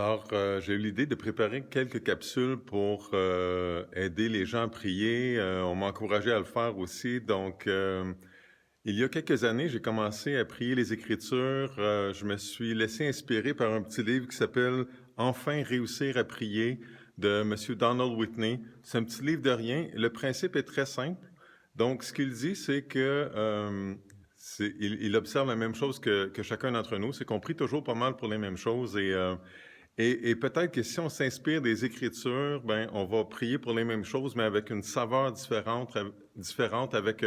Alors, j'ai eu l'idée de préparer quelques capsules pour aider les gens à prier. On m'a encouragé à le faire aussi. Donc, il y a quelques années, j'ai commencé à prier les Écritures. Je me suis laissé inspirer par un petit livre qui s'appelle Enfin réussir à prier de M. Donald Whitney. C'est un petit livre de rien. Le principe est très simple. Donc, ce qu'il dit, c'est que il observe la même chose que chacun d'entre nous, c'est qu'on prie toujours pas mal pour les mêmes choses et peut-être que si on s'inspire des Écritures, ben, on va prier pour les mêmes choses, mais avec une saveur différente avec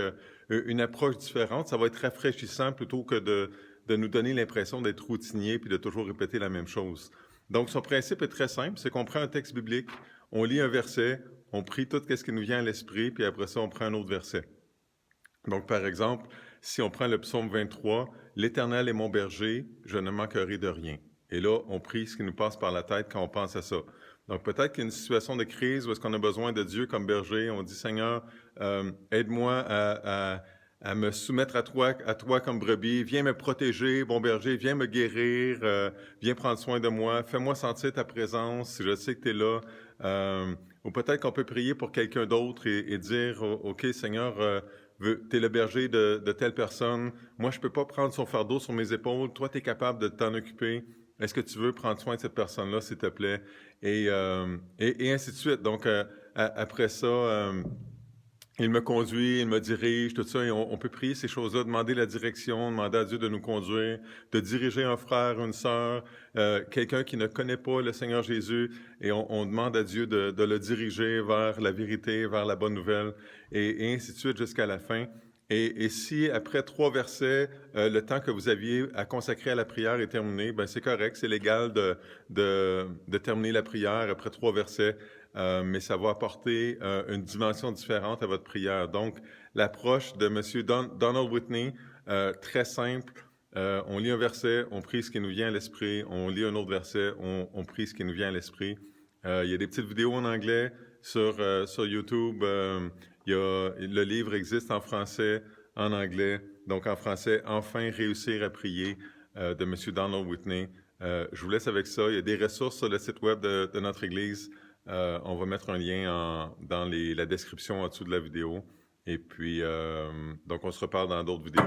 une approche différente. Ça va être rafraîchissant plutôt que de nous donner l'impression d'être routinier puis de toujours répéter la même chose. Donc, son principe est très simple, c'est qu'on prend un texte biblique, on lit un verset, on prie tout ce qui nous vient à l'esprit, puis après ça, on prend un autre verset. Donc, par exemple, si on prend le psaume 23, « L'Éternel est mon berger, je ne manquerai de rien ». Et là, on prie ce qui nous passe par la tête quand on pense à ça. Donc, peut-être qu'il y a une situation de crise où est-ce qu'on a besoin de Dieu comme berger. On dit, Seigneur, aide-moi à me soumettre à toi comme brebis. Viens me protéger, bon berger, viens me guérir, viens prendre soin de moi. Fais-moi sentir ta présence, je sais que tu es là. Ou peut-être qu'on peut prier pour quelqu'un d'autre et dire, OK, Seigneur, tu es le berger de telle personne. Moi, je ne peux pas prendre son fardeau sur mes épaules. Toi, tu es capable de t'en occuper. Est-ce que tu veux prendre soin de cette personne-là, s'il te plaît? Et ainsi de suite. Donc, après ça, il me conduit, il me dirige, tout ça. Et on peut prier ces choses-là, demander la direction, demander à Dieu de nous conduire, de diriger un frère, une sœur, quelqu'un qui ne connaît pas le Seigneur Jésus. Et on demande à Dieu de le diriger vers la vérité, vers la bonne nouvelle, et ainsi de suite jusqu'à la fin. Et si, après 3 versets, le temps que vous aviez à consacrer à la prière est terminé, ben c'est correct, c'est légal de terminer la prière après 3 versets, mais ça va apporter une dimension différente à votre prière. Donc, l'approche de M. Donald Whitney, très simple, on lit un verset, on prie ce qui nous vient à l'esprit, on lit un autre verset, on prie ce qui nous vient à l'esprit. Il y a des petites vidéos en anglais sur YouTube. Le livre existe en français, en anglais. Donc, en français, « Enfin réussir à prier » de M. Donald Whitney. Je vous laisse avec ça. Il y a des ressources sur le site web de notre Église. On va mettre un lien dans la description en dessous de la vidéo. Et puis, donc, on se reparle dans d'autres vidéos.